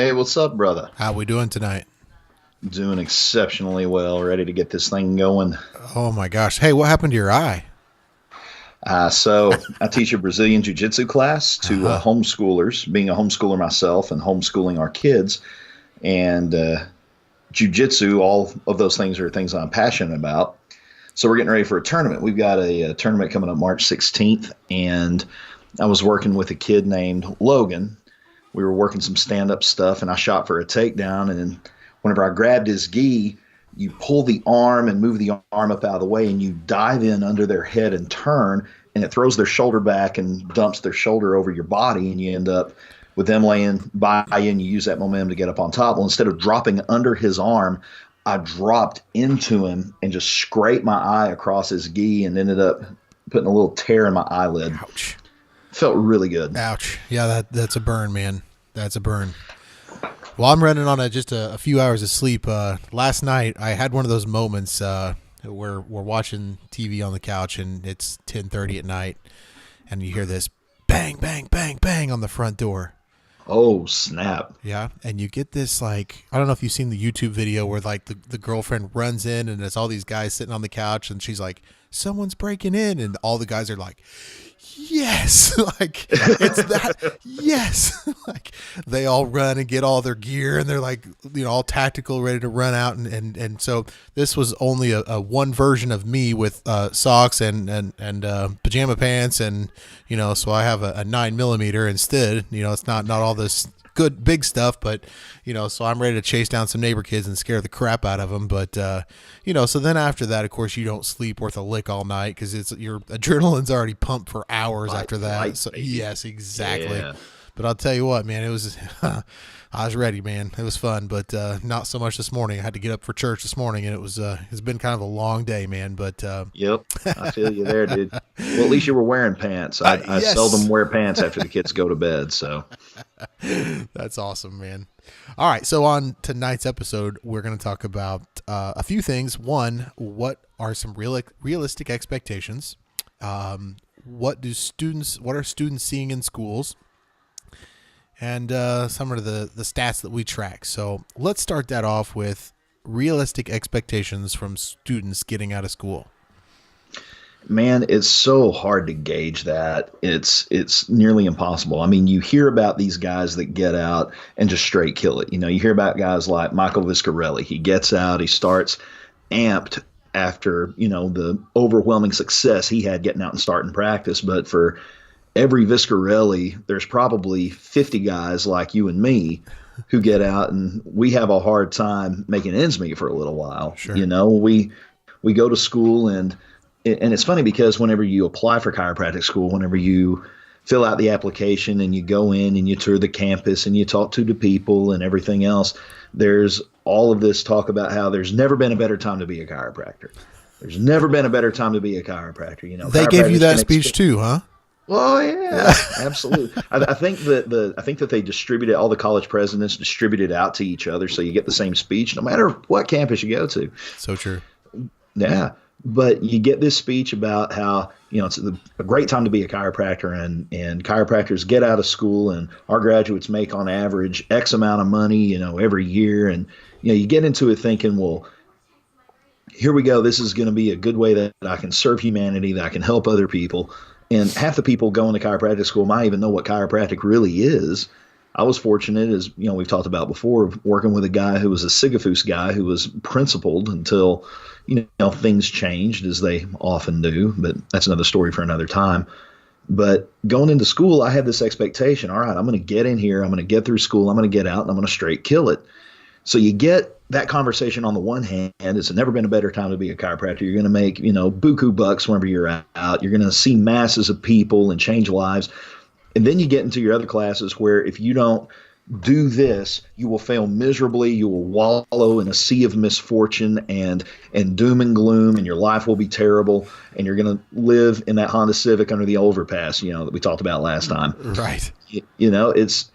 Hey, what's up, brother? How we doing tonight? Doing exceptionally well, ready to get this thing going. Oh my gosh. Hey, what happened to your eye? So I teach a Brazilian Jiu-Jitsu class to Uh-huh. homeschoolers, being a homeschooler myself and homeschooling our kids. And Jiu-Jitsu, all of those things are things I'm passionate about. So we're getting ready for a tournament. We've got a tournament coming up March 16th, and I was working with a kid named Logan. We were working some stand-up stuff, and I shot for a takedown. And whenever I grabbed his gi, you pull the arm and move the arm up out of the way, and you dive in under their head and turn, and it throws their shoulder back and dumps their shoulder over your body, and you end up with them laying by you, and you use that momentum to get up on top. Well, instead of dropping under his arm, I dropped into him and just scraped my eye across his gi and ended up putting a little tear in my eyelid. Ouch. Felt really good. Ouch. Yeah, that's a burn, man. That's a burn. Well, I'm running on just a few hours of sleep. Last night, I had one of those moments where we're watching TV on the couch, and it's 10:30 at night, and you hear this bang, bang, bang, bang on the front door. Oh, snap. Yeah, and you get this, like, I don't know if you've seen the YouTube video where, like, the girlfriend runs in, and there's all these guys sitting on the couch, and she's like, someone's breaking in, and all the guys are like, yes, like, it's that, yes. Like, they all run and get all their gear, and they're like, all tactical, ready to run out, and so this was only a one version of me with socks and pajama pants, and so I have a 9 millimeter instead. It's not all this good big stuff, but so I'm ready to chase down some neighbor kids and scare the crap out of them. But so then after that, of course, you don't sleep worth a lick all night because it's your adrenaline's already pumped for hours after that. Light, So baby. yes, exactly. Yeah. But I'll tell you what, man, it was I was ready, man. It was fun, but not so much this morning. I had to get up for church this morning, and it's been kind of a long day, man. But Yep, I feel you there, dude. Well, at least you were wearing pants. I yes. seldom wear pants after the kids go to bed. So, That's awesome, man. All right, so on tonight's episode, we're going to talk about a few things. One, what are some realistic expectations? What are students seeing in schools? And some of the stats that we track. So let's start that off with realistic expectations from students getting out of school. man, it's so hard to gauge that. It's nearly impossible. I mean, you hear about these guys that get out and just straight kill it. You hear about guys like Michael Viscarelli. He gets out, he starts amped after the overwhelming success he had getting out and starting practice. But for every Viscarelli, there's probably 50 guys like you and me who get out, and we have a hard time making ends meet for a little while. Sure. We go to school, and it's funny because whenever you apply for chiropractic school, whenever you fill out the application and you go in and you tour the campus and you talk to the people and everything else, there's all of this talk about how there's never been a better time to be a chiropractor. There's never been a better time to be a chiropractor. They gave you chiropractors that can speech too, huh? Well, yeah, absolutely. I think that they distributed, all the college presidents distributed out to each other, so you get the same speech no matter what campus you go to. So true. Yeah, but you get this speech about how it's a great time to be a chiropractor, and chiropractors get out of school, and our graduates make on average X amount of money, every year, and you get into it thinking, well, here we go. This is going to be a good way that I can serve humanity, that I can help other people. And half the people going to chiropractic school might even know what chiropractic really is. I was fortunate, as we've talked about before, working with a guy who was a Sigafoos guy who was principled until things changed, as they often do. But that's another story for another time. But going into school, I had this expectation. All right, I'm going to get in here. I'm going to get through school. I'm going to get out, and I'm going to straight kill it. So you get that conversation on the one hand. It's never been a better time to be a chiropractor. You're going to make, buku bucks whenever you're out. You're going to see masses of people and change lives. And then you get into your other classes where if you don't do this, you will fail miserably. You will wallow in a sea of misfortune and doom and gloom, and your life will be terrible. And you're going to live in that Honda Civic under the overpass, that we talked about last time. Right. It's,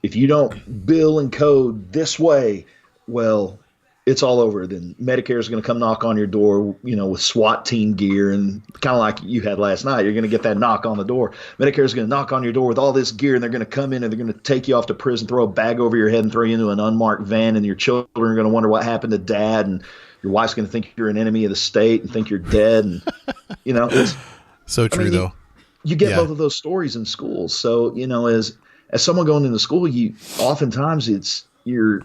if you don't bill and code this way, well, it's all over. Then Medicare is going to come knock on your door, with SWAT team gear and kind of like you had last night. You're going to get that knock on the door. Medicare is going to knock on your door with all this gear, and they're going to come in and they're going to take you off to prison, throw a bag over your head, and throw you into an unmarked van. And your children are going to wonder what happened to dad, and your wife's going to think you're an enemy of the state and think you're dead. And it's So true, though. You get both of those stories in schools. So as someone going into school, oftentimes you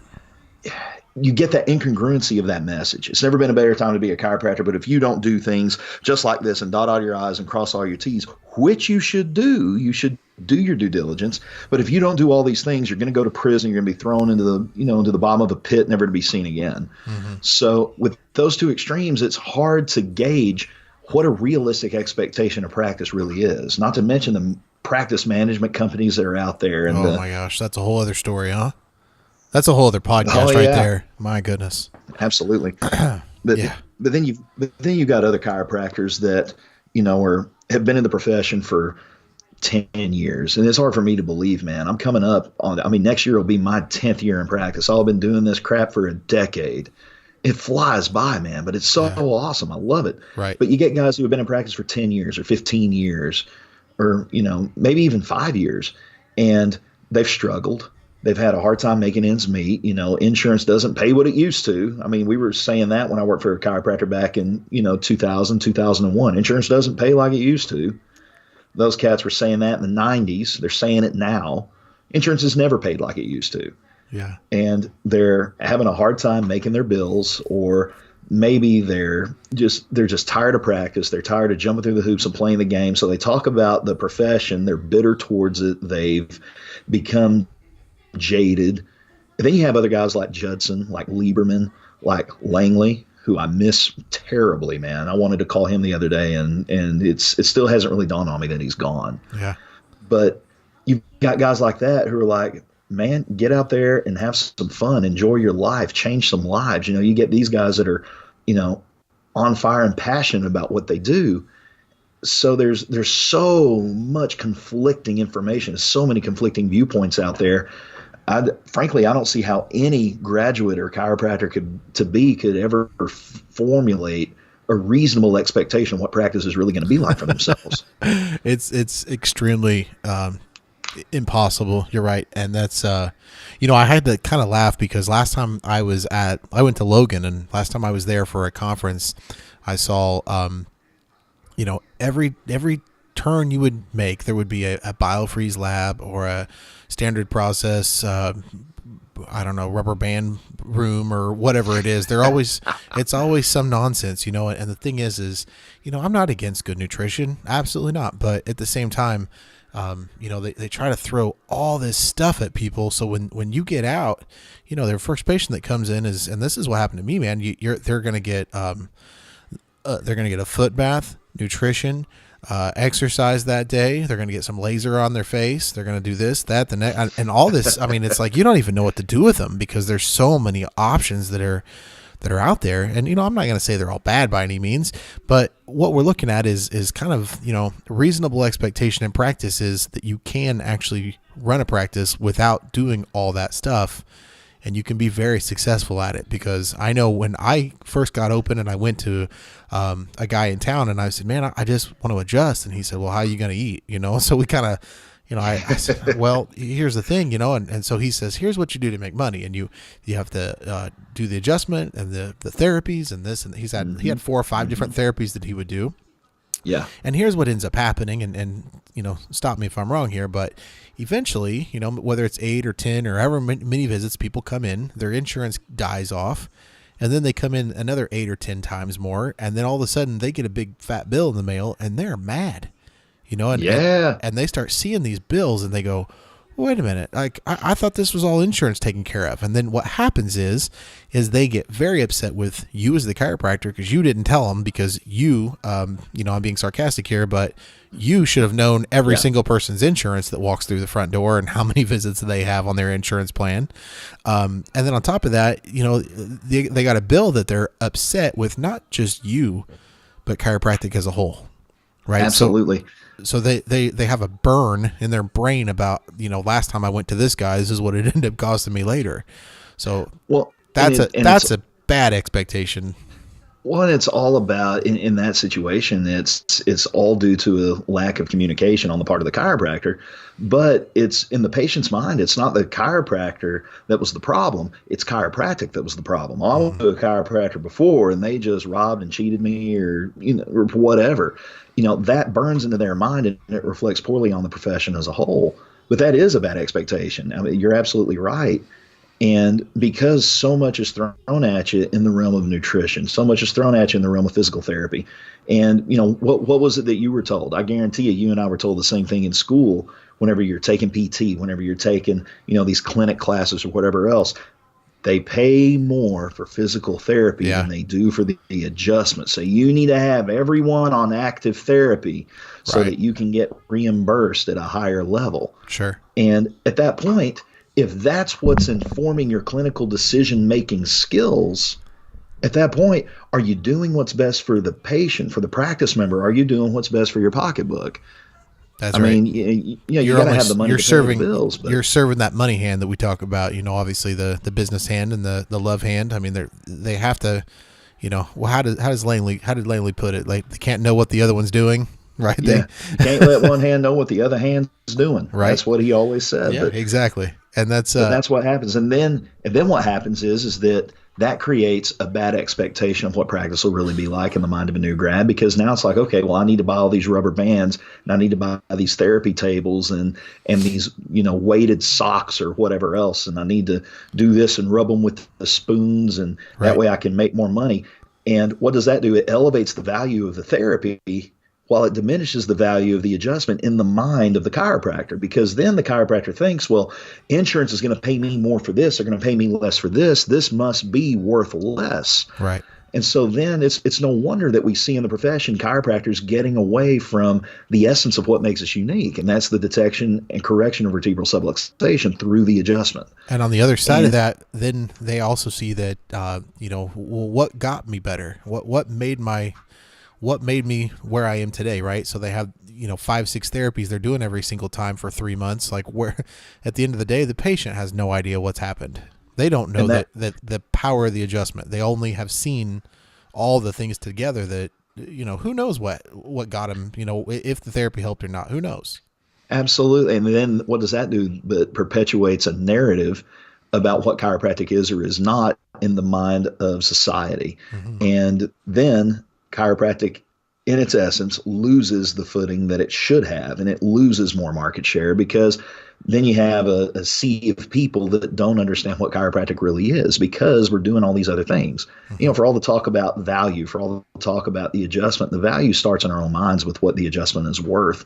get that incongruency of that message. It's never been a better time to be a chiropractor, but if you don't do things just like this and dot all your I's and cross all your T's, which you should do your due diligence. But if you don't do all these things, you're going to go to prison. You're going to be thrown into the bottom of a pit, never to be seen again. Mm-hmm. So with those two extremes, it's hard to gauge what a realistic expectation of practice really is. Not to mention the practice management companies that are out there. And my gosh, that's a whole other story, huh? That's a whole other podcast right there. My goodness. Absolutely. But then you've got other chiropractors that, have been in the profession for 10 years. And it's hard for me to believe, man. I'm coming up next year will be my 10th year in practice. I've been doing this crap for a decade. It flies by, man, but it's so awesome. I love it. Right. But you get guys who have been in practice for 10 years or 15 years or, maybe even 5 years, and they've struggled. They've had a hard time making ends meet. Insurance doesn't pay what it used to. I mean, we were saying that when I worked for a chiropractor back in, 2000, 2001. Insurance doesn't pay like it used to. Those cats were saying that in the 90s. They're saying it now. Insurance has never paid like it used to. Yeah. And they're having a hard time making their bills, or maybe they're just tired of practice. They're tired of jumping through the hoops and playing the game. So they talk about the profession. They're bitter towards it. They've become jaded. And then you have other guys like Judson, like Lieberman, like Langley, who I miss terribly, man. I wanted to call him the other day, and it still hasn't really dawned on me that he's gone. Yeah. But you've got guys like that who are like, man, get out there and have some fun, enjoy your life, change some lives. You get these guys that are, on fire and passionate about what they do. So there's so much conflicting information, so many conflicting viewpoints out there. Frankly, I don't see how any graduate or chiropractor could ever formulate a reasonable expectation of what practice is really going to be like for themselves. It's extremely impossible. You're right. And that's, I had to kind of laugh because last time I went to Logan, and last time I was there for a conference, I saw, every turn you would make, there would be a biofreeze lab or a standard process, rubber band room or whatever it is. It's always some nonsense, and the thing is, I'm not against good nutrition. Absolutely not. But at the same time, they try to throw all this stuff at people. So when you get out, their first patient that comes in and this is what happened to me, man, they're going to get a foot bath, nutrition, exercise that day. They're going to get some laser on their face. They're going to do this, that, the next, and all this. I mean, it's like, you don't even know what to do with them because there's so many options that are out there. And, I'm not going to say they're all bad by any means, but what we're looking at is kind of, reasonable expectation in practice is that you can actually run a practice without doing all that stuff. And you can be very successful at it, because I know when I first got open and I went to a guy in town and I said, man, I just want to adjust. And he said, well, how are you going to eat? So we kind of, I said, well, here's the thing, and so he says, here's what you do to make money. And you have to do the adjustment and the therapies and this. And he had 4 or 5 different therapies that he would do. Yeah. And here's what ends up happening. And stop me if I'm wrong here, but eventually, whether it's 8 or 10 or however many visits people come in, their insurance dies off. And then they come in another 8 or 10 times more. And then all of a sudden they get a big fat bill in the mail and they're mad, and they start seeing these bills and they go, wait a minute, like I thought this was all insurance taken care of. And then what happens is they get very upset with you as the chiropractor because you didn't tell them, because you, I'm being sarcastic here, but you should have known every single person's insurance that walks through the front door and how many visits they have on their insurance plan. And then on top of that, they got a bill that they're upset with, not just you, but chiropractic as a whole. Right. Absolutely. So they have a burn in their brain about, last time I went to this guy, this is what it ended up costing me later. So that's a bad expectation. Well, it's all about in that situation. It's all due to a lack of communication on the part of the chiropractor, but it's in the patient's mind. It's not the chiropractor that was the problem. It's chiropractic that was the problem. I went to a chiropractor before, and they just robbed and cheated me, or or whatever. That burns into their mind, and it reflects poorly on the profession as a whole. But that is a bad expectation. I mean, you're absolutely right. And because so much is thrown at you in the realm of nutrition, so much is thrown at you in the realm of physical therapy. And, what was it that you were told? I guarantee you and I were told the same thing in school whenever you're taking PT, whenever you're taking, these clinic classes or whatever else. They pay more for physical therapy than they do for the adjustment. So you need to have everyone on active therapy so that you can get reimbursed at a higher level. Sure. And at that point, if that's what's informing your clinical decision-making skills, at that point, are you doing what's best for the patient, for the practice member? Are you doing what's best for your pocketbook? That's right. I mean, you got to have the money to pay the bills. But you're serving that money hand that we talk about, obviously the business hand and the love hand. I mean, they have to, well, how did Langley put it? Like, they can't know what the other one's doing. Right. Yeah. You can't let one hand know what the other hand's doing. Right. That's what he always said. Yeah, exactly. And that's what happens. And then what happens is that creates a bad expectation of what practice will really be like in the mind of a new grad, because now it's like, okay, well, I need to buy all these rubber bands, and I need to buy these therapy tables and these, weighted socks or whatever else. And I need to do this and rub them with the spoons, and that way I can make more money. And what does that do? It elevates the value of the therapy, while it diminishes the value of the adjustment in the mind of the chiropractor, because then the chiropractor thinks, well, insurance is going to pay me more for this. They're going to pay me less for this. This must be worth less. Right. And so then it's no wonder that we see in the profession chiropractors getting away from the essence of what makes us unique, and that's the detection and correction of vertebral subluxation through the adjustment. And on the other side of that, then they also see that, what got me better? What made me where I am today, right? So they have, 5-6 therapies they're doing every single time for 3 months. Like, where at the end of the day, the patient has no idea what's happened. They don't know that the power of the adjustment. They only have seen all the things together that, who knows what got them, if the therapy helped or not, who knows? Absolutely. And then what does that do? But perpetuates a narrative about what chiropractic is or is not in the mind of society. Mm-hmm. And then chiropractic, in its essence, loses the footing that it should have, and it loses more market share, because then you have a sea of people that don't understand what chiropractic really is, because we're doing all these other things. Mm-hmm. For all the talk about value, for all the talk about the adjustment, the value starts in our own minds with what the adjustment is worth.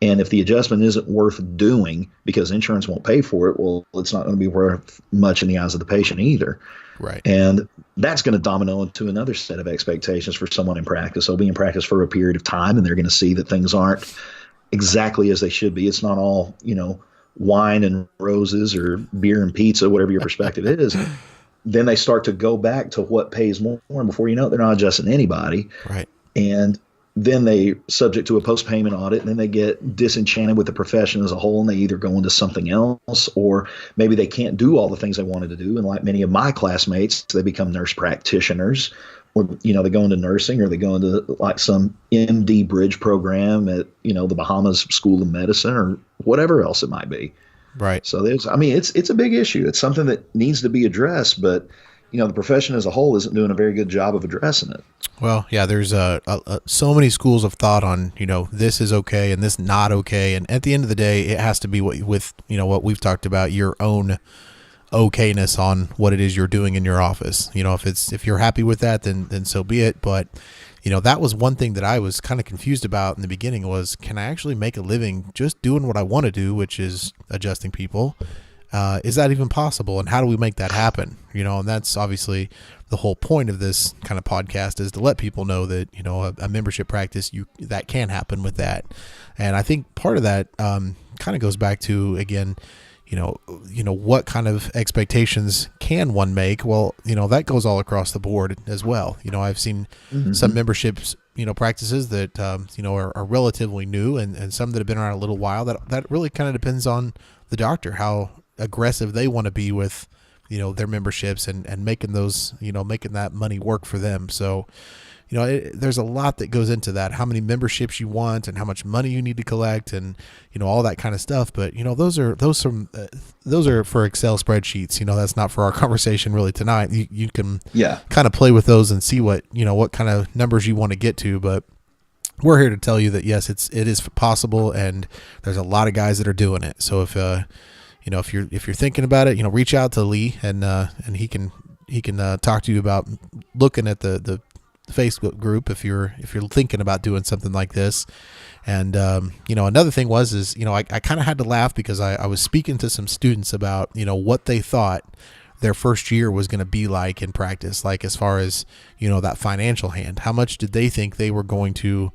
And if the adjustment isn't worth doing because insurance won't pay for it, well, it's not going to be worth much in the eyes of the patient either. Right. And that's going to domino into another set of expectations for someone in practice. They'll be in practice for a period of time, and they're going to see that things aren't exactly as they should be. It's not all, wine and roses or beer and pizza, whatever your perspective is. Then they start to go back to what pays more, and before you know it, they're not adjusting anybody. Right. And then they subject to a post-payment audit, and then they get disenchanted with the profession as a whole, and they either go into something else, or maybe they can't do all the things they wanted to do. And like many of my classmates, they become nurse practitioners, or, they go into nursing, or they go into like some MD bridge program at, the Bahamas School of Medicine, or whatever else it might be. Right. So it's a big issue. It's something that needs to be addressed, but the profession as a whole isn't doing a very good job of addressing it. Well, yeah, there's so many schools of thought on, this is okay and this not okay. And at the end of the day, it has to be what we've talked about, your own okayness on what it is you're doing in your office. If you're happy with that, then so be it. But, that was one thing that I was kind of confused about in the beginning was, can I actually make a living just doing what I want to do, which is adjusting people? Is that even possible? And how do we make that happen? And that's obviously the whole point of this kind of podcast, is to let people know that, a membership practice, that can happen with that. And I think part of that kind of goes back to, again, what kind of expectations can one make? Well, that goes all across the board as well. I've seen some memberships, practices that, are relatively new, and some that have been around a little while. That really kind of depends on the doctor, how aggressive they want to be with their memberships and making those, making that money work for them. So, there's a lot that goes into that, how many memberships you want and how much money you need to collect and, all that kind of stuff. But, those are for Excel spreadsheets. That's not for our conversation really tonight. You can kind of play with those and see what kind of numbers you want to get to. But we're here to tell you that, yes, it is possible. And there's a lot of guys that are doing it. So if you're thinking about it, reach out to Lee and he can talk to you about looking at the Facebook group if you're thinking about doing something like this. And another thing is I kind of had to laugh because I was speaking to some students about what they thought their first year was going to be like in practice, like as far as that financial hand. How much did they think they were going to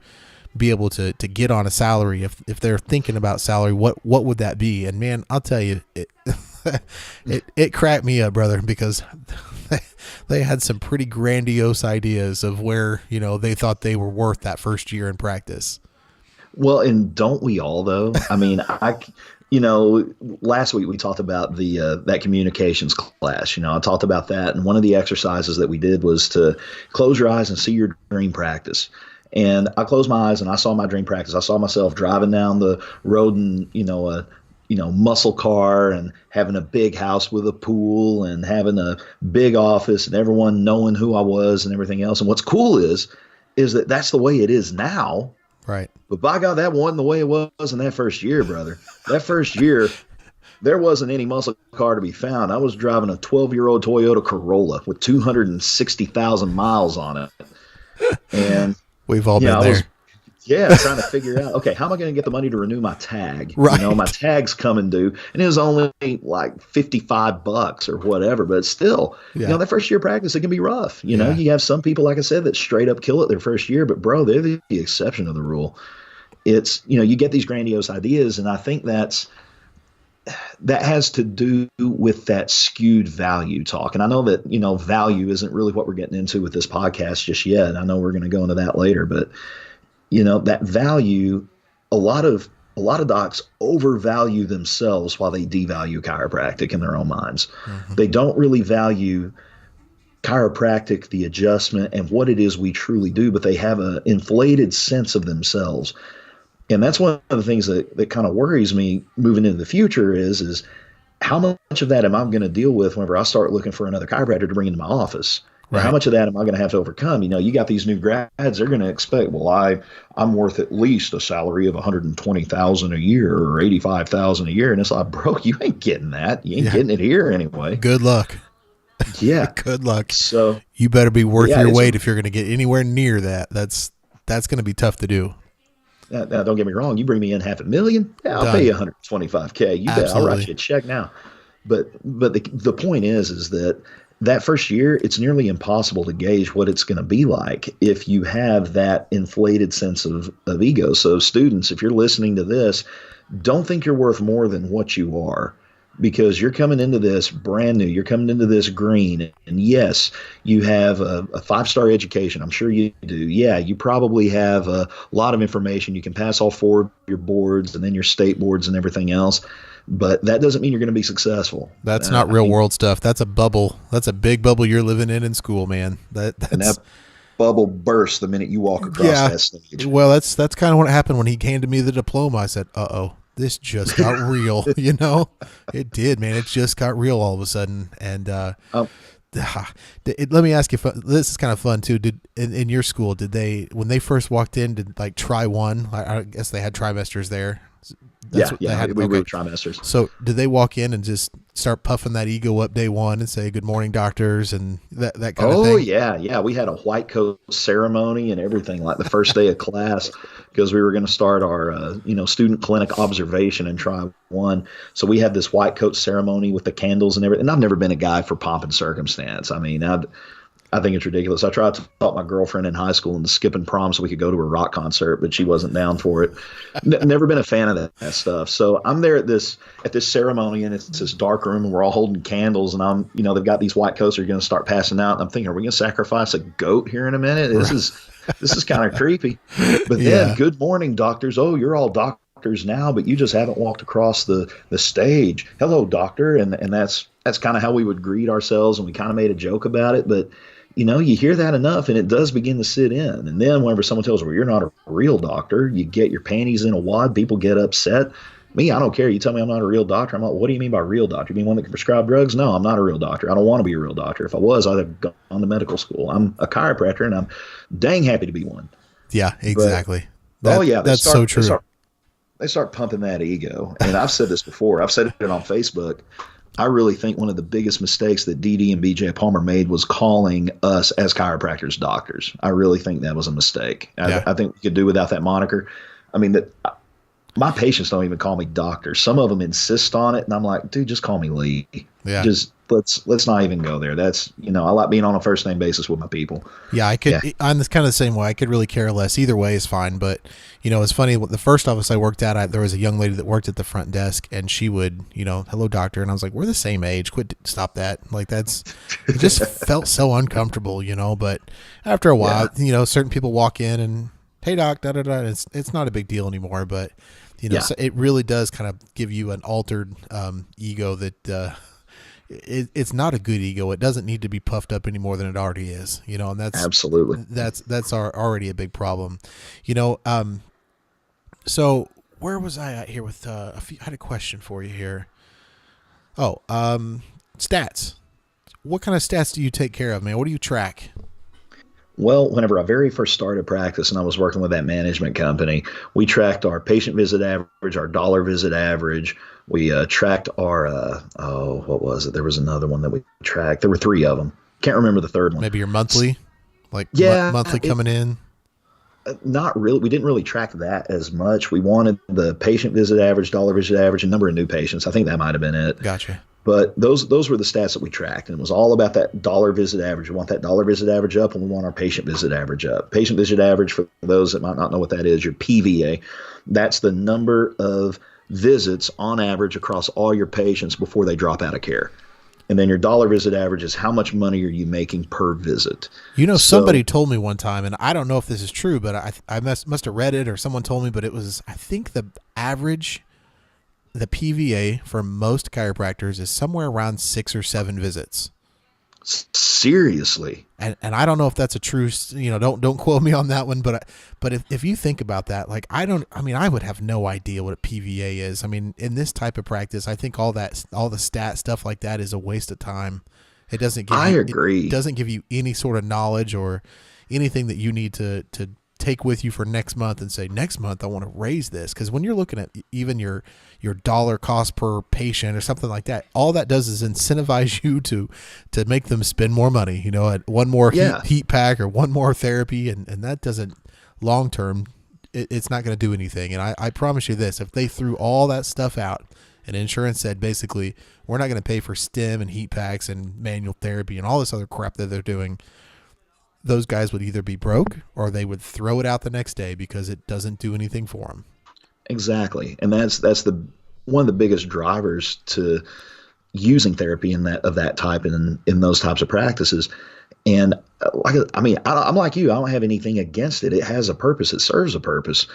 be able to get on a salary? If they're thinking about salary, what would that be? And man, I'll tell you, it cracked me up, brother, because they had some pretty grandiose ideas of where, they thought they were worth that first year in practice. Well, and don't we all though? I mean, last week we talked about that communications class. I talked about that. And one of the exercises that we did was to close your eyes and see your dream practice. And I closed my eyes and I saw my dream practice. I saw myself driving down the road in, muscle car and having a big house with a pool and having a big office and everyone knowing who I was and everything else. And what's cool is that that's the way it is now. Right. But by God, that wasn't the way it was in that first year, brother. That first year, there wasn't any muscle car to be found. I was driving a 12-year-old Toyota Corolla with 260,000 miles on it. And we've all been there. Trying to figure out, okay, how am I going to get the money to renew my tag? Right. My tag's coming due, and it was only like $55 or whatever, but still, that first year of practice, it can be rough. You have some people, like I said, that straight up kill it their first year, but bro, they're the exception of the rule. It's, you get these grandiose ideas, and I think that has to do with that skewed value talk. And I know that, value isn't really what we're getting into with this podcast just yet. I know we're going to go into that later, but that value, a lot of docs overvalue themselves while they devalue chiropractic in their own minds. Mm-hmm. They don't really value chiropractic, the adjustment, and what it is we truly do, but they have an inflated sense of themselves. And that's one of the things that kind of worries me moving into the future is how much of that am I going to deal with whenever I start looking for another chiropractor to bring into my office? Right. How much of that am I going to have to overcome? You got these new grads, they're going to expect, well, I'm worth at least a salary of $120,000 a year or $85,000 a year. And it's like, bro, you ain't getting that. You ain't getting it here anyway. Good luck. Yeah. Good luck. So you better be worth your weight if you're going to get anywhere near that. That's going to be tough to do. Now, don't get me wrong. You bring me in $500,000, I'll pay you $125K. You bet. I'll write you a check now. But the point is that first year, it's nearly impossible to gauge what it's going to be like if you have that inflated sense of ego. So students, if you're listening to this, don't think you're worth more than what you are, because you're coming into this brand new. You're coming into this green. And yes, you have a 5-star education. I'm sure you do. Yeah, you probably have a lot of information. You can pass all 4 of your boards and then your state boards and everything else. But that doesn't mean you're going to be successful. That's not real world stuff. That's a bubble. That's a big bubble you're living in school, man. And that bubble bursts the minute you walk across that stage. Well, that's kind of what happened when he handed me the diploma. I said, "Uh-oh, this just got real." It did, man. It just got real all of a sudden. And let me ask you, this is kind of fun too. Did in your school, when they first walked in, did like try one? I guess they had trimesters there. We were trimesters. So did they walk in and just start puffing that ego up day one and say, "Good morning, doctors," and that kind of thing? Oh, yeah. We had a white coat ceremony and everything, like the first day of class, because we were going to start our, student clinic observation and try one. So we had this white coat ceremony with the candles and everything. And I've never been a guy for pomp and circumstance. I mean, I think it's ridiculous. I tried to talk my girlfriend in high school into skipping prom so we could go to a rock concert, but she wasn't down for it. Never been a fan of that stuff. So I'm there at this ceremony, and it's this dark room, and we're all holding candles, and they've got these white coats that are going to start passing out. And I'm thinking, are we going to sacrifice a goat here in a minute? This is kind of creepy. But then, good morning, doctors. Oh, you're all doctors doctors now, but you just haven't walked across the stage. Hello, doctor. And that's kind of how we would greet ourselves. And we kind of made a joke about it. But, you hear that enough and it does begin to sit in. And then whenever someone tells you, well, you're not a real doctor, you get your panties in a wad, people get upset. Me, I don't care. You tell me I'm not a real doctor. I'm like, what do you mean by real doctor? You mean one that can prescribe drugs? No, I'm not a real doctor. I don't want to be a real doctor. If I was, I'd have gone to medical school. I'm a chiropractor, and I'm dang happy to be one. Yeah, exactly. That's so true. They start pumping that ego. And I've said this before. I've said it on Facebook. I really think one of the biggest mistakes that DD and BJ Palmer made was calling us as chiropractors doctors. I really think that was a mistake. I think we could do without that moniker. I mean, my patients don't even call me doctor. Some of them insist on it, and I'm like, dude, just call me Lee. Yeah. Just let's not even go there. That's I like being on a first name basis with my people. Yeah, I could. Yeah. I'm kind of the same way. I could really care less. Either way is fine. But it's funny. The first office I worked at, there was a young lady that worked at the front desk, and she would, hello doctor, and I was like, we're the same age. Stop that. Like it just felt so uncomfortable, But after a while, certain people walk in and, hey doc, da da da. It's not a big deal anymore, but. So it really does kind of give you an altered ego that it's not a good ego. It doesn't need to be puffed up any more than it already is, and that's absolutely that's already a big problem, So where was I at here with I had a question for you here. Oh, stats. What kind of stats do you take care of, man? What do you track? Well, whenever I very first started practice and I was working with that management company, we tracked our patient visit average, our dollar visit average. We tracked our, what was it? There was another one that we tracked. There were 3 of them. Can't remember the third one. Maybe your monthly? Monthly coming in? Not really. We didn't really track that as much. We wanted the patient visit average, dollar visit average, and number of new patients. I think that might have been it. Gotcha. But those were the stats that we tracked, and it was all about that dollar visit average. We want that dollar visit average up, and we want our patient visit average up. Patient visit average, for those that might not know what that is, your PVA. That's the number of visits on average across all your patients before they drop out of care. And then your dollar visit average is how much money are you making per visit. Somebody told me one time, and I don't know if this is true, but I must have read it or someone told me, but it was, I think the average, the PVA for most chiropractors is somewhere around 6 or 7 visits. Seriously. And I don't know if that's a true, don't quote me on that one, but if you think about that, I would have no idea what a PVA is. I mean, in this type of practice, I think all the stat stuff like that is a waste of time. It doesn't give it doesn't give you any sort of knowledge or anything that you need to take with you for next month and say, next month I want to raise this. Because when you're looking at even your dollar cost per patient or something like that, all that does is incentivize you to make them spend more money, at one more heat pack or one more therapy. And that doesn't long term, it's not going to do anything. And I promise you this, if they threw all that stuff out and insurance said, basically, we're not going to pay for stim and heat packs and manual therapy and all this other crap that they're doing, those guys would either be broke or they would throw it out the next day because it doesn't do anything for them. Exactly. And that's one of the biggest drivers to using therapy of that type in those types of practices. And I'm like you, I don't have anything against it. It has a purpose. It serves a purpose.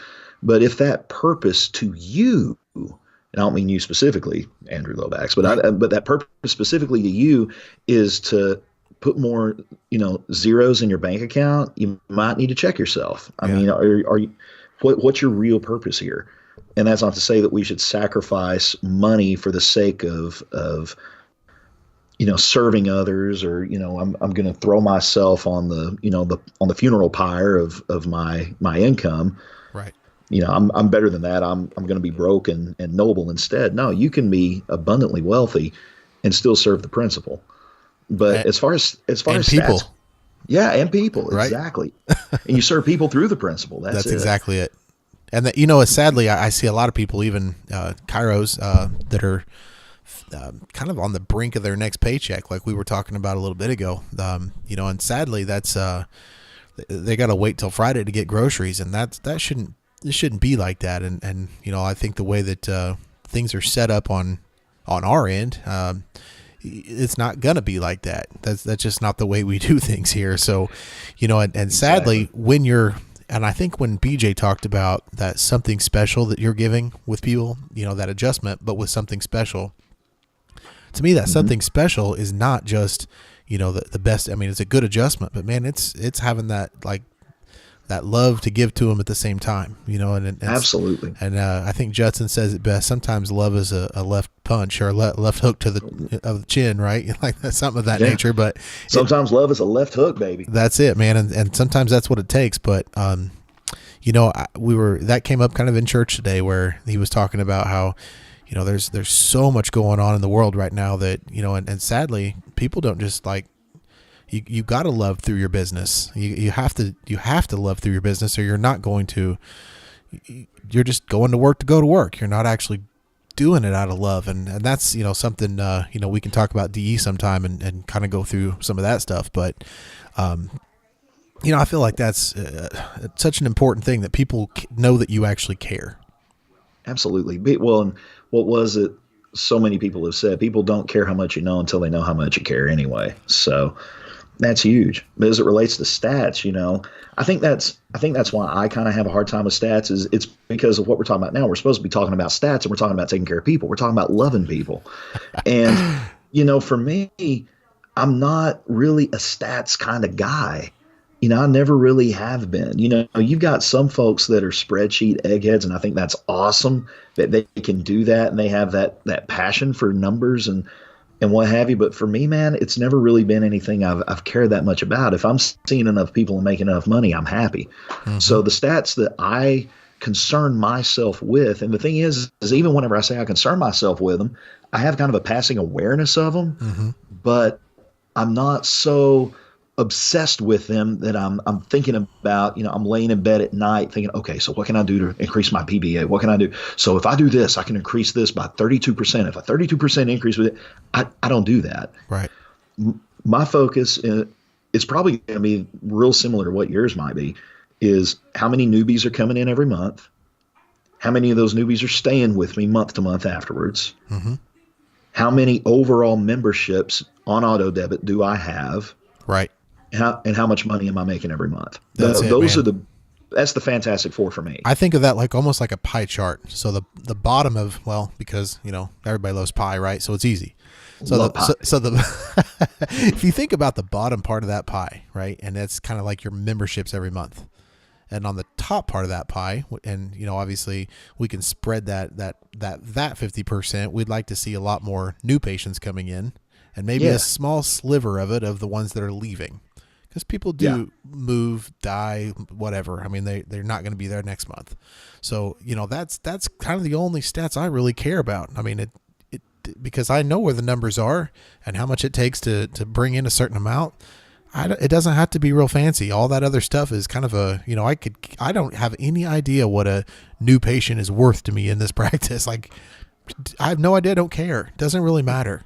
But if that purpose to you, and I don't mean you specifically, Andrew Lobax, but that purpose specifically to you is to put more, zeros in your bank account, you might need to check yourself. I mean, are you, what's your real purpose here? And that's not to say that we should sacrifice money for the sake of serving others, or I'm going to throw myself on on the funeral pyre of my income. Right. I'm better than that. I'm going to be broke and noble instead. No, you can be abundantly wealthy and still serve the principle. But as far as people, stats, and people, right? Exactly. And you serve people through the principle. That's exactly it. And sadly, I see a lot of people, even chiros, that are kind of on the brink of their next paycheck, like we were talking about a little bit ago. And sadly, that's they got to wait till Friday to get groceries, and it shouldn't be like that. And I think the way that things are set up on our end, it's not going to be like that. That's just not the way we do things here. So, and sadly, when you're, And I think when BJ talked about that something special that you're giving with people, that adjustment, but with something special, to me, that something special is not just, the best. I mean, it's a good adjustment, but man, it's having that that love to give to them at the same time, and Absolutely. And I think Judson says it best. Sometimes love is a left punch or a left hook to the chin, right? Like that's something of that nature. But sometimes love is a left hook, baby. That's it, man. And sometimes that's what it takes. But that came up kind of in church today, where he was talking about how, there's so much going on in the world right now that, and sadly, people don't just like. You got to love through your business. You have to love through your business, or you're not going to. You're just going to work to go to work. You're not actually doing it out of love, and that's something we can talk about DE sometime and kind of go through some of that stuff. But I feel like that's such an important thing that people know that you actually care. Absolutely. Well, and what was it? So many people have said people don't care how much you know until they know how much you care anyway. So. That's huge. But as it relates to stats, I think that's why I kind of have a hard time with stats. Is it's because of what we're talking about now. We're supposed to be talking about stats, and we're talking about taking care of people. We're talking about loving people. And for me, I'm not really a stats kind of guy. I never really have been. You've got some folks that are spreadsheet eggheads, and I think that's awesome that they can do that, and they have that passion for numbers and what have you. But for me, man, it's never really been anything I've cared that much about. If I'm seeing enough people and making enough money, I'm happy. Mm-hmm. So the stats that I concern myself with, and the thing is even whenever I say I concern myself with them, I have kind of a passing awareness of them, but I'm not so obsessed with them that I'm thinking about, I'm laying in bed at night thinking, okay, so what can I do to increase my PBA? What can I do? So if I do this, I can increase this by 32%. If a 32% increase with it, I don't do that. Right. My focus is probably going to be real similar to what yours might be, is how many newbies are coming in every month? How many of those newbies are staying with me month to month afterwards? Mm-hmm. How many overall memberships on auto debit do I have? Right. And how much money am I making every month? That's the Fantastic Four for me. I think of that like almost like a pie chart. So the bottom of, because everybody loves pie, right? So it's easy. So if you think about the bottom part of that pie, right, and that's kind of like your memberships every month, and on the top part of that pie, and obviously we can spread that 50%. We'd like to see a lot more new patients coming in, and maybe a small sliver of it of the ones that are leaving. Because people do move, die, whatever. I mean, they're not going to be there next month. So, that's kind of the only stats I really care about. I mean, it because I know where the numbers are and how much it takes to bring in a certain amount. It doesn't have to be real fancy. All that other stuff is kind of I don't have any idea what a new patient is worth to me in this practice. Like, I have no idea. I don't care. It doesn't really matter.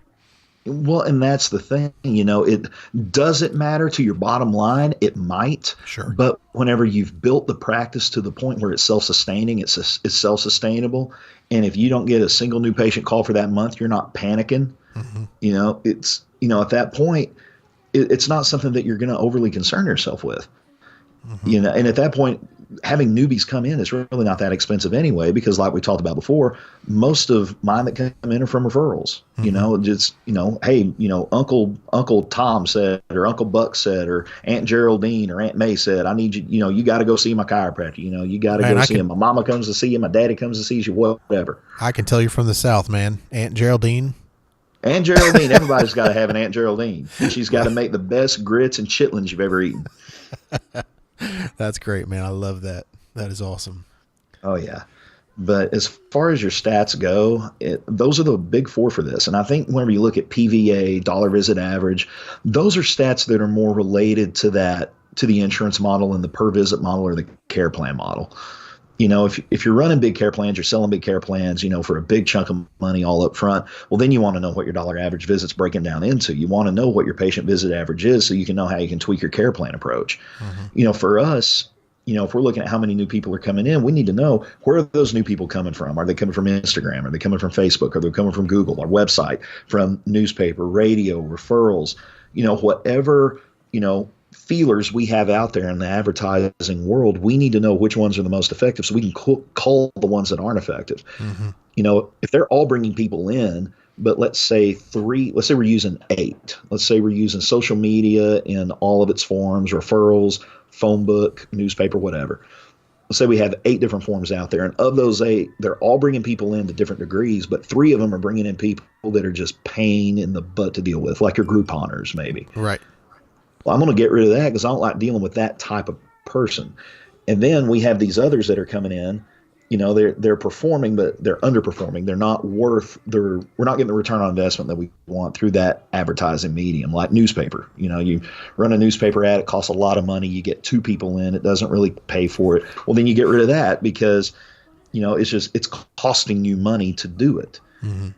Well, and that's the thing, it doesn't matter to your bottom line. It might, sure, but whenever you've built the practice to the point where it's self-sustaining, it's self-sustainable. And if you don't get a single new patient call for that month, you're not panicking. Mm-hmm. It's, at that point, it's not something that you're going to overly concern yourself with, and at that point, having newbies come in is really not that expensive anyway, because like we talked about before, most of mine that come in are from referrals. Hey, Uncle Tom said, or Uncle Buck said, or Aunt Geraldine or Aunt May said, I need you, you got to go see my chiropractor. You got to go see him. My mama comes to see you. My daddy comes to see you, whatever. I can tell you're from the South, man. Aunt Geraldine. Aunt Geraldine, everybody's got to have an Aunt Geraldine. And she's got to make the best grits and chitlins you've ever eaten. That's great, man. I love that. That is awesome. Oh, yeah. But as far as your stats go, those are the big four for this. And I think whenever you look at PVA, dollar visit average, those are stats that are more related to the insurance model and the per visit model or the care plan model. If you're running big care plans, you're selling big care plans, for a big chunk of money all up front, well, then you want to know what your dollar average visit's breaking down into. You want to know what your patient visit average is so you can know how you can tweak your care plan approach. Mm-hmm. For us, if we're looking at how many new people are coming in, we need to know, where are those new people coming from? Are they coming from Instagram? Are they coming from Facebook? Are they coming from Google, our website, from newspaper, radio, referrals, whatever, feelers we have out there in the advertising world, we need to know which ones are the most effective so we can cull the ones that aren't effective. Mm-hmm. If they're all bringing people in, but let's say we're using 8. Let's say we're using social media in all of its forms, referrals, phone book, newspaper, whatever. Let's say we have 8 different forms out there, and of those 8, they're all bringing people in to different degrees, but 3 of them are bringing in people that are just pain in the butt to deal with, like your Grouponers maybe. Right. Well, I'm going to get rid of that because I don't like dealing with that type of person. And then we have these others that are coming in. They're performing, but they're underperforming. They're not we're not getting the return on investment that we want through that advertising medium, like newspaper. You run a newspaper ad, it costs a lot of money. You get 2 people in, it doesn't really pay for it. Well, then you get rid of that because, it's costing you money to do it. Mm-hmm.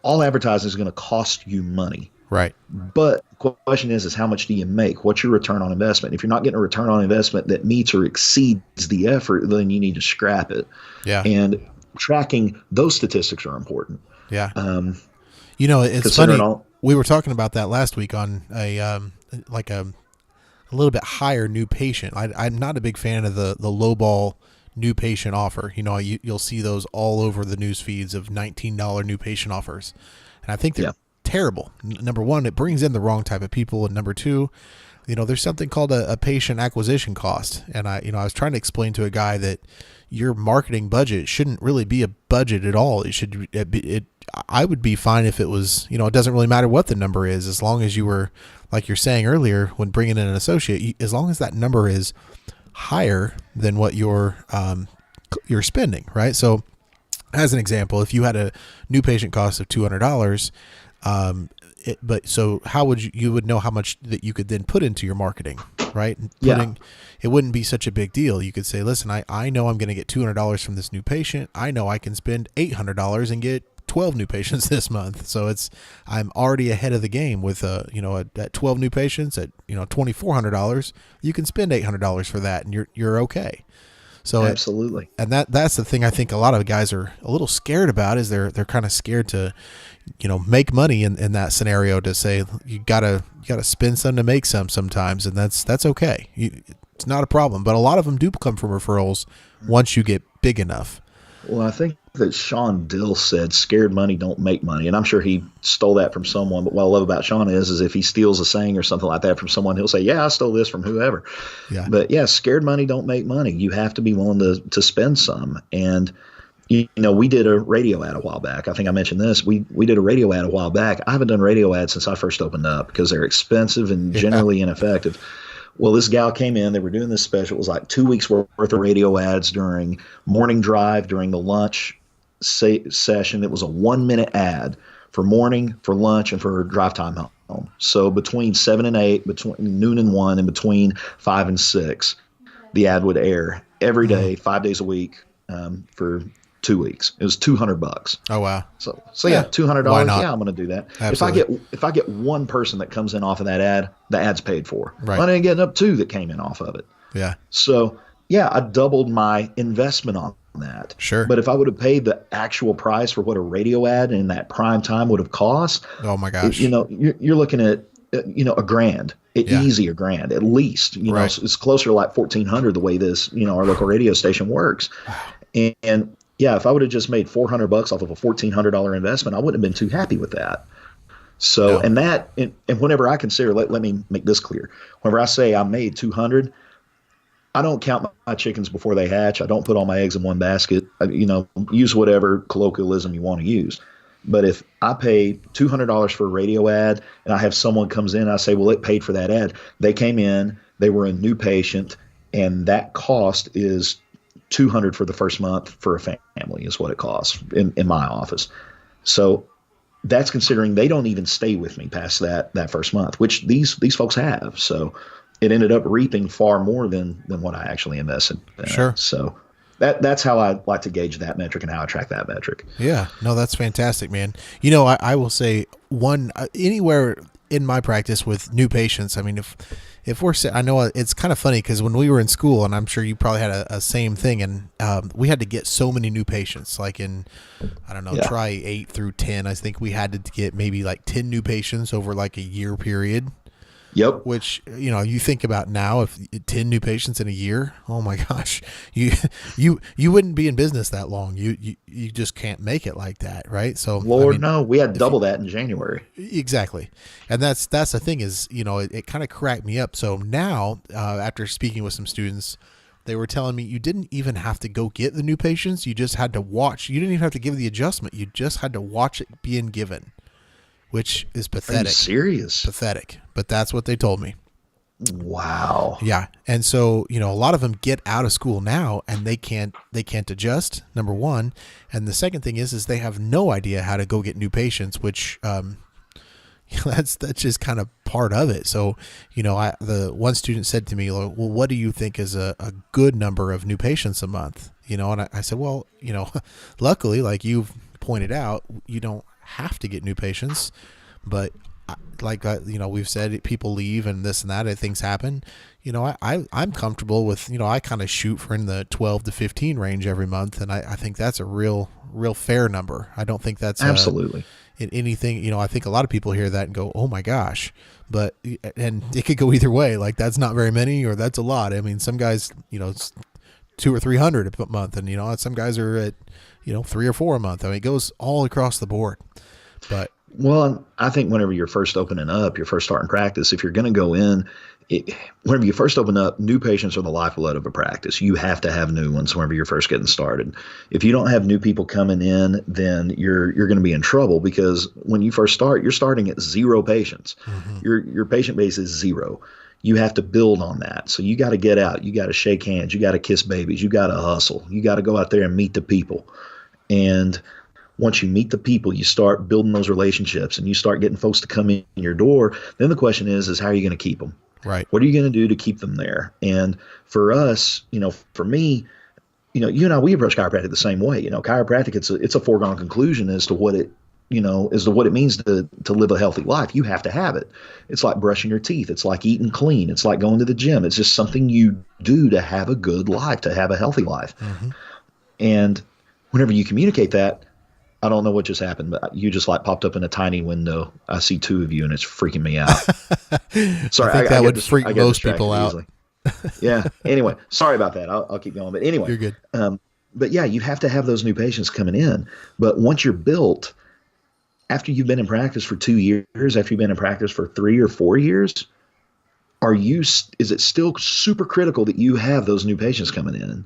All advertising is going to cost you money. Right. But the question is how much do you make? What's your return on investment? If you're not getting a return on investment that meets or exceeds the effort, then you need to scrap it. Yeah. And tracking those statistics are important. Yeah. It's funny. We were talking about that last week on a little bit higher new patient. I'm not a big fan of the lowball new patient offer. You'll see those all over the news feeds of $19 new patient offers. And I think they're terrible. Number one, it brings in the wrong type of people. And number two, there's something called a patient acquisition cost. And I was trying to explain to a guy that your marketing budget shouldn't really be a budget at all. I would be fine if it was, it doesn't really matter what the number is, as long as you were, like you're saying earlier, when bringing in an associate, as long as that number is higher than what you're spending, right? So as an example, if you had a new patient cost of $200, so how would you would know how much that you could then put into your marketing, right? It wouldn't be such a big deal. You could say, listen, I know I'm going to get $200 from this new patient. I know I can spend $800 and get 12 new patients this month. So I'm already ahead of the game with, at 12 new patients at, $2,400, you can spend $800 for that and you're okay. So absolutely. And that's the thing I think a lot of guys are a little scared about is they're kind of scared to, make money in that scenario, to say you gotta spend some to make some sometimes. And that's okay. It's not a problem, but a lot of them do come from referrals once you get big enough. Well, I think that Sean Dill said scared money don't make money. And I'm sure he stole that from someone. But what I love about Sean is if he steals a saying or something like that from someone, he'll say, yeah, I stole this from whoever. Yeah. But yeah, scared money don't make money. You have to be willing to spend some. And, we did a radio ad a while back. I think I mentioned this. We did a radio ad a while back. I haven't done radio ads since I first opened up because they're expensive and generally ineffective. Well, this gal came in. They were doing this special. It was like 2 weeks worth of radio ads during morning drive, during the lunch session. It was a 1-minute ad for morning, for lunch, and for drive time home. So between 7 and 8, between noon and 1, and between 5 and 6, the ad would air every day, 5 days a week, for 2 weeks. It was $200. Oh wow! So yeah, $200. Why not? Yeah, I'm going to do that. Absolutely. If I get one person that comes in off of that ad, the ad's paid for. Right. I didn't get up 2 that came in off of it. Yeah. So yeah, I doubled my investment on that. Sure. But if I would have paid the actual price for what a radio ad in that prime time would have cost, oh my gosh, you're looking at $1,000. Easy $1,000 at least. It's closer to like $1,400 the way this our local radio station works. And yeah, if I would have just made $400 off of a $1,400 investment, I wouldn't have been too happy with that. So, no. And whenever I consider, let me make this clear. Whenever I say I made $200, I don't count my chickens before they hatch. I don't put all my eggs in one basket. Use whatever colloquialism you want to use. But if I pay $200 for a radio ad and I have someone comes in, I say, well, it paid for that ad. They came in, they were a new patient, and that cost is $200 for the first month for a family is what it costs in my office. So that's considering they don't even stay with me past that first month, which these folks have. So it ended up reaping far more than what I actually invested in. Sure. So that's how I like to gauge that metric and how I track that metric. Yeah, no, that's fantastic, man. I will say anywhere in my practice with new patients, I mean, if we're, I know it's kind of funny because when we were in school, and I'm sure you probably had a same thing, and we had to get so many new patients, like in, I don't know, try 8 through 10. I think we had to get maybe like 10 new patients over like a year period. Yep. which, you think about now, if 10 new patients in a year, oh my gosh, you you wouldn't be in business that long. You just can't make it like that, right? So I Lord, mean, no, we had if you, double that in January. exactly, and that's the thing is, it kind of cracked me up. So now, after speaking with some students, they were telling me you didn't even have to go get the new patients. You just had to watch. You didn't even have to give the adjustment. You just had to watch it being given, which is Are you pathetic. serious? Pathetic. But that's what they told me. Wow. Yeah. And so, a lot of them get out of school now and they can't adjust, number one. And the second thing is they have no idea how to go get new patients, which, that's just kind of part of it. So, the one student said to me, well, what do you think is a good number of new patients a month? And I said, well, luckily, like you've pointed out, you don't have to get new patients, but we've said, people leave and this and that, and things happen. I'm comfortable with, I kind of shoot for in the 12 to 15 range every month. And I think that's a real fair number. I don't think that's Absolutely. anything, I think a lot of people hear that and go, oh my gosh, and it could go either way. Like that's not very many, or that's a lot. I mean, some guys, it's 200 or 300 a month, and some guys are at 3 or 4 a month. I mean, it goes all across the board. But well, I think whenever you're first opening up, you're first starting practice, if you're going to go in, whenever you first open up, new patients are the lifeblood of a practice. You have to have new ones whenever you're first getting started. If you don't have new people coming in, then you're going to be in trouble, because when you first start, you're starting at 0 patients. Mm-hmm. Your patient base is 0. You have to build on that. So you got to get out. You got to shake hands. You got to kiss babies. You got to hustle. You got to go out there and meet the people. And once you meet the people, you start building those relationships and you start getting folks to come in your door. Then the question is how are you going to keep them? Right. What are you going to do to keep them there? And for us, for me, you and I, we approach chiropractic the same way. Chiropractic, it's a foregone conclusion as to what it, as to what it means to live a healthy life. You have to have it. It's like brushing your teeth. It's like eating clean. It's like going to the gym. It's just something you do to have a good life, to have a healthy life. Mm-hmm. And whenever you communicate that, I don't know what just happened, but you just like popped up in a tiny window. I see 2 of you, and it's freaking me out. Sorry, I think that would freak most people out. Yeah. Anyway, sorry about that. I'll keep going. But anyway, you're good. But yeah, you have to have those new patients coming in. But once you're built, after you've been in practice for 2 years, after you've been in practice for 3 or 4 years, is it still super critical that you have those new patients coming in?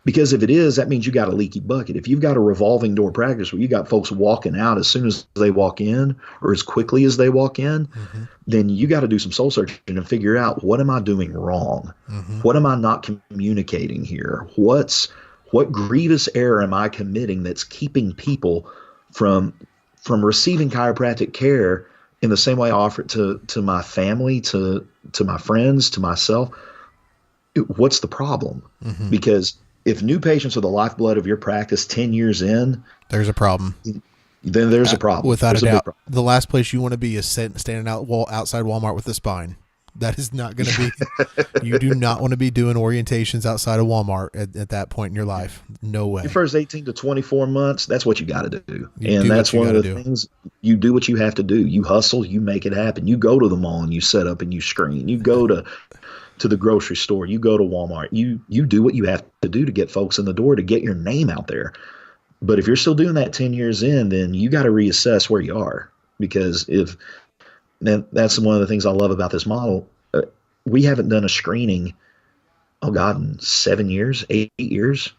Because if it is, that means you got a leaky bucket. If you've got a revolving door practice where you got folks walking out as soon as they walk in or as quickly as they walk in, mm-hmm. then you got to do some soul searching and figure out, what am I doing wrong? Mm-hmm. What am I not communicating here? What grievous error am I committing that's keeping people from receiving chiropractic care in the same way I offer it to my family, to my friends, to myself? What's the problem? Mm-hmm. Because if new patients are the lifeblood of your practice 10 years in, there's a problem. Then there's a problem. Without a doubt. The last place you want to be is standing outside Walmart with a spine. That is not going to be, you do not want to be doing orientations outside of Walmart at that point in your life. No way. Your first 18 to 24 months, that's what you got to do. And that's one of the things, you do what you have to do. You hustle, you make it happen. You go to the mall and you set up and you screen. You go to the grocery store, you go to Walmart, you do what you have to do to get folks in the door, to get your name out there. But if you're still doing that 10 years in, then you got to reassess where you are, because that's one of the things I love about this model. We haven't done a screening, in 7 years, 8 years.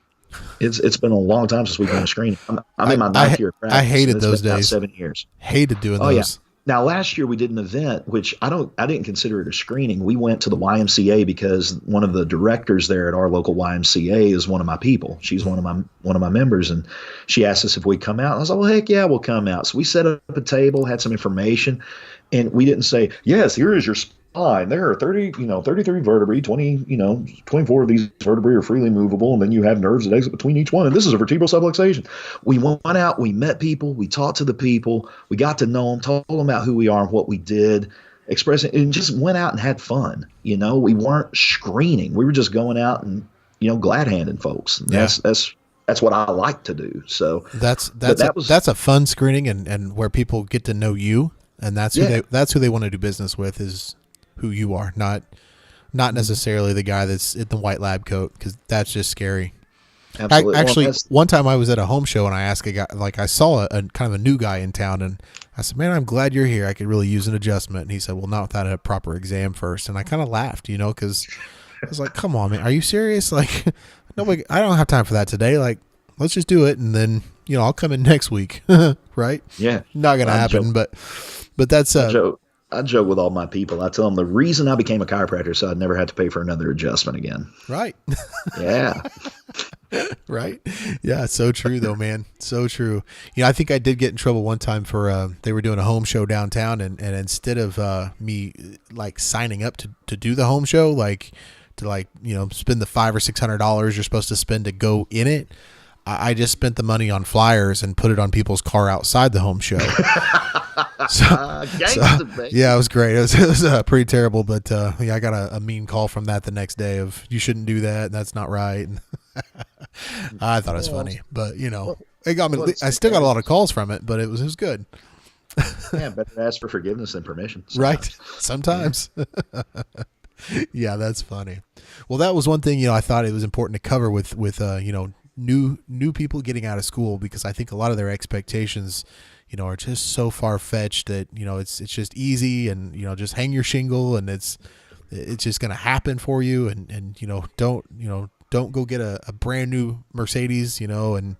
It's been a long time since we've done a screening. I'm in my 9th year of practice. I hated those days. 7 years. Hated doing those. Yeah. Now, last year we did an event, which I didn't consider it a screening. We went to the YMCA because one of the directors there at our local YMCA is one of my people. She's one of my members, and she asked us if we'd come out. I was like, well, heck yeah, we'll come out. So we set up a table, had some information, and we didn't say, yes, here is your spine. There are 33 vertebrae, 24 of these vertebrae are freely movable, and then you have nerves that exit between each one, and this is a vertebral subluxation. We went out, we met people, we talked to the people, we got to know them, told them about who we are and what we did, expressing, and just went out and had fun. We weren't screening. We were just going out and, glad handing folks. Yeah. That's what I like to do. So that's a fun screening, and where people get to know you, and that's who they want to do business with, is who you are, not necessarily the guy that's in the white lab coat, because that's just scary. Absolutely. Actually, one time I was at a home show and I asked a guy, like I saw a kind of a new guy in town, and I said, "Man, I'm glad you're here. I could really use an adjustment." And he said, "Well, not without a proper exam first." And I kind of laughed, because I was like, "Come on, man, are you serious? Like, nobody, I don't have time for that today. Like, let's just do it, and then I'll come in next week." Right? Yeah. Not gonna happen, but that's I joke with all my people. I tell them the reason I became a chiropractor so I'd never have to pay for another adjustment again. Right. Yeah. Right. Yeah. So true though, man. So true. I think I did get in trouble one time for, they were doing a home show downtown, and instead of, me like signing up to do the home show, like to spend the $500 or $600 you're supposed to spend to go in it, I just spent the money on flyers and put it on people's car outside the home show. Yeah, it was great. It was pretty terrible, but I got a mean call from that the next day of, you shouldn't do that, and that's not right. I thought it was funny, but it got me. I still got a lot of calls from it, but it was good. Yeah, better ask for forgiveness than permission. Right? Sometimes. Yeah, that's funny. Well, that was one thing I thought it was important to cover with new people getting out of school, because I think a lot of their expectations are just so far fetched that it's just easy, and just hang your shingle and it's just going to happen for you, and don't go get a brand new Mercedes, but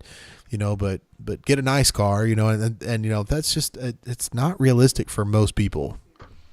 get a nice car, and that's just it's not realistic for most people.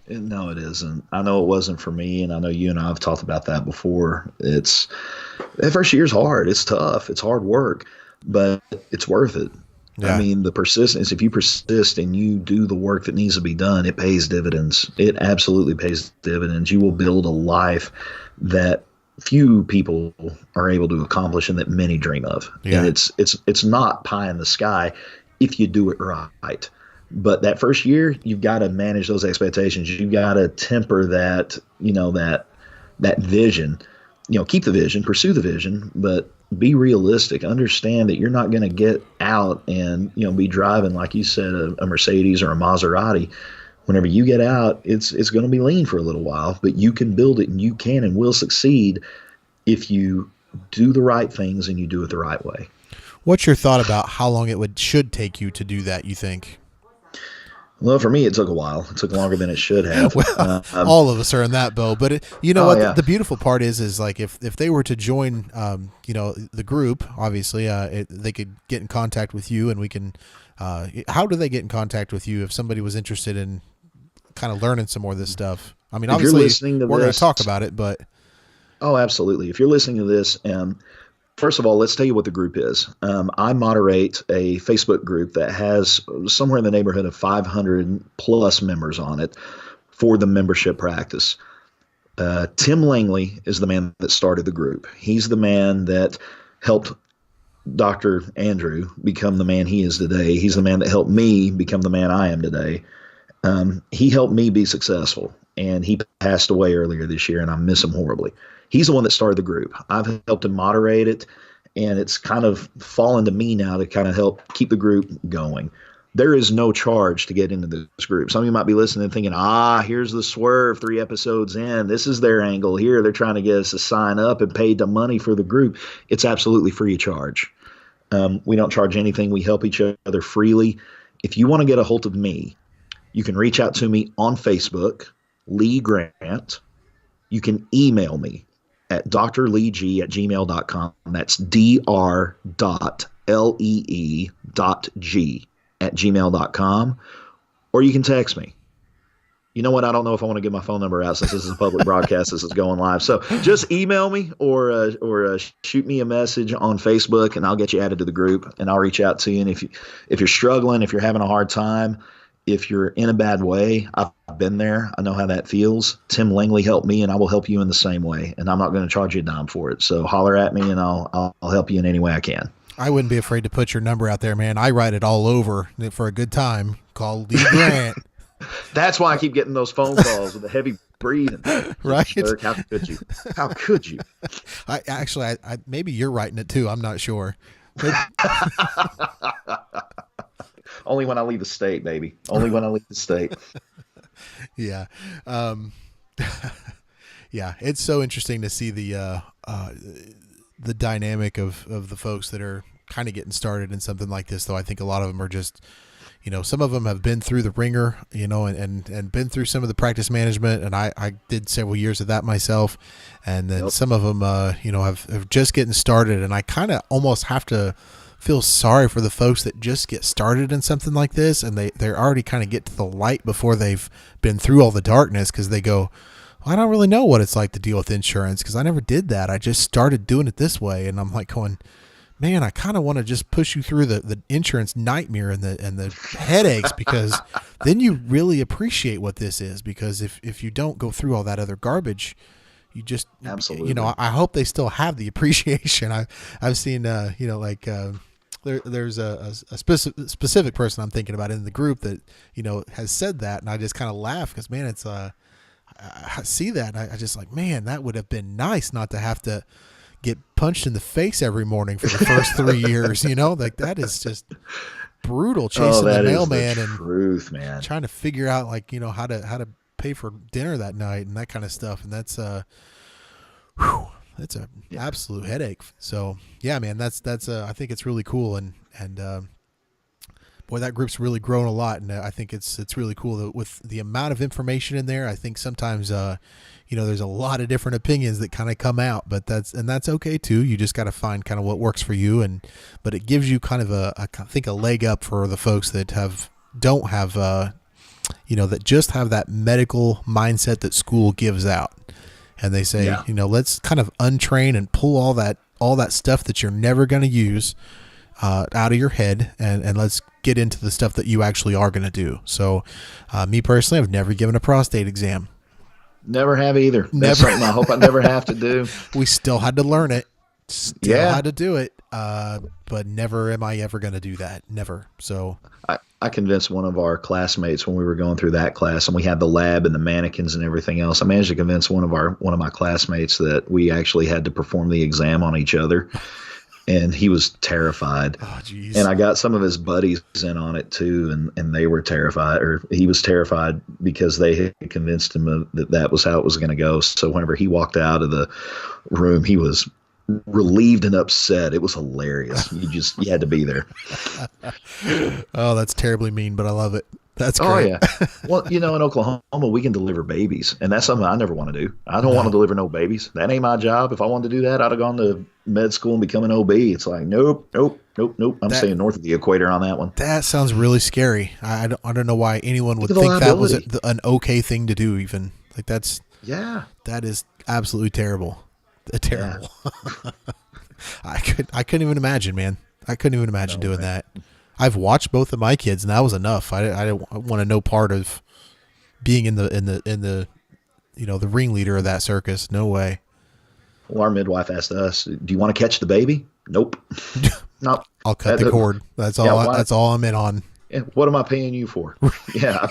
No, it isn't. I know it wasn't for me, and I know you and I have talked about that before. That first year's hard. It's tough. It's hard work, but it's worth it. Yeah. I mean, the persistence, if you persist and you do the work that needs to be done, it pays dividends. It absolutely pays dividends. You will build a life that few people are able to accomplish and that many dream of. Yeah. And it's not pie in the sky if you do it right. But that first year, you've got to manage those expectations. You've got to temper that, that vision. Keep the vision, pursue the vision, but be realistic. Understand that you're not going to get out and, be driving, like you said, a Mercedes or a Maserati. Whenever you get out, it's going to be lean for a little while, but you can build it, and you can and will succeed if you do the right things and you do it the right way. What's your thought about how long it should take you to do that, you think? Well, for me, it took a while. It took longer than it should have. Well, all of us are in that boat. But the beautiful part is like if they were to join, the group, obviously, they could get in contact with you, and we can. How do they get in contact with you if somebody was interested in kind of learning some more of this stuff? I mean, obviously, we're going to talk about it, but. Oh, absolutely. If you're listening to this, first of all, let's tell you what the group is. I moderate a Facebook group that has somewhere in the neighborhood of 500 plus members on it for the membership practice. Tim Langley is the man that started the group. He's the man that helped Dr. Andrew become the man he is today. He's the man that helped me become the man I am today. He helped me be successful, and he passed away earlier this year, and I miss him horribly. He's the one that started the group. I've helped him moderate it, and it's kind of fallen to me now to kind of help keep the group going. There is no charge to get into this group. Some of you might be listening and thinking, here's the swerve 3 episodes in. This is their angle here. They're trying to get us to sign up and pay the money for the group. It's absolutely free of charge. We don't charge anything. We help each other freely. If you want to get a hold of me, you can reach out to me on Facebook, Lee Grant. You can email me at drleeg@gmail.com. That's dr.lee.g@gmail.com. Or you can text me. You know what? I don't know if I want to give my phone number out since this is a public broadcast. This is going live. So just email me or shoot me a message on Facebook, and I'll get you added to the group, and I'll reach out to you. And if you're struggling, if you're having a hard time, if you're in a bad way, I've been there. I know how that feels. Tim Langley helped me, and I will help you in the same way. And I'm not going to charge you a dime for it. So holler at me, and I'll help you in any way I can. I wouldn't be afraid to put your number out there, man. I write it all over for a good time. Call Lee Grant. That's why I keep getting those phone calls with the heavy breathing. Right? Dirk, how could you? How could you? I maybe you're writing it too. I'm not sure. Only when I leave the state, baby. Only when I leave the state. Yeah. Yeah, it's so interesting to see the dynamic of the folks that are kind of getting started in something like this. Though I think a lot of them are just, some of them have been through the ringer, and been through some of the practice management, and I did several years of that myself, and then Yep. some of them, have just getting started, and I kind of almost have to feel sorry for the folks that just get started in something like this, and they're already kind of get to the light before they've been through all the darkness, because they go, well, I don't really know what it's like to deal with insurance because I never did that. I just started doing it this way, and I'm like going, man, I kind of want to just push you through the insurance nightmare and the headaches, because then you really appreciate what this is. Because if you don't go through all that other garbage, you just, Absolutely. I hope they still have the appreciation. I've seen, there's a specific person I'm thinking about in the group that, has said that. And I just kind of laugh because, man, it's, I see that. And I just like, man, that would have been nice not to have to get punched in the face every morning for the first 3 years, like that is just brutal, chasing the mailman and truth, man. trying to figure out like, how to pay for dinner that night and that kind of stuff. And that's that's a absolute headache. So yeah, man, that's I think it's really cool. And boy, that group's really grown a lot. And I think it's really cool that with the amount of information in there, I think sometimes, there's a lot of different opinions that kind of come out, but that's okay too. You just got to find kind of what works for you. But it gives you kind of I think a leg up for the folks that don't have, that just have that medical mindset that school gives out. And they say, let's kind of untrain and pull all that stuff that you're never going to use out of your head, and let's get into the stuff that you actually are going to do. So me personally, I've never given a prostate exam. Never have either. That's Never. something I hope I never have to do. We still had to learn it. Still Yeah. had to do it. But never am I ever going to do that. Never. So I convinced one of our classmates when we were going through that class, and we had the lab and the mannequins and everything else. I managed to convince one of my classmates that we actually had to perform the exam on each other, and he was terrified. oh, geez. And I got some of his buddies in on it too, and they were terrified, or he was terrified because they had convinced him that was how it was going to go. So whenever he walked out of the room, he was relieved and upset. It was hilarious. You had to be there. Oh, that's terribly mean, but I love it. That's great. Oh yeah. Well, in Oklahoma we can deliver babies, and that's something I never want to do. I don't want to deliver no babies. That ain't my job. If I wanted to do that, I'd have gone to med school and become an OB. It's like nope. I'm staying north of the equator on that one. That sounds really scary. I don't know why anyone would Think of think the that was liability. an okay thing to do. Even like that is absolutely terrible. Terrible. Yeah. I couldn't even imagine, man. I couldn't even imagine doing that. I've watched both of my kids, and that was enough. I didn't want to no part of being in the the ringleader of that circus. No way. Well, our midwife asked us, "Do you want to catch the baby?" Nope. No. I'll cut the cord. That's all. Yeah, that's all I'm in on. Yeah, what am I paying you for? Yeah,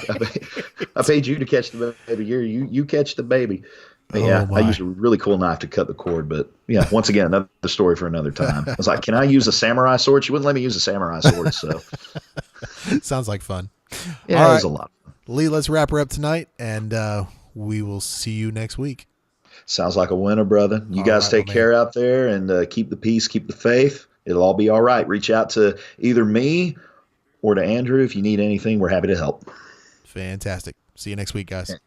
I paid you to catch the baby. You catch the baby. But yeah, I used a really cool knife to cut the cord, but yeah, once again, another story for another time. I was like, "Can I use a samurai sword?" She wouldn't let me use a samurai sword, so sounds like fun. yeah, it was a lot. Lee, let's wrap her up tonight, and we will see you next week. Sounds like a winner, brother. You guys take care out there, and keep the peace, keep the faith. It'll all be all right. Reach out to either me or to Andrew if you need anything. We're happy to help. Fantastic. See you next week, guys.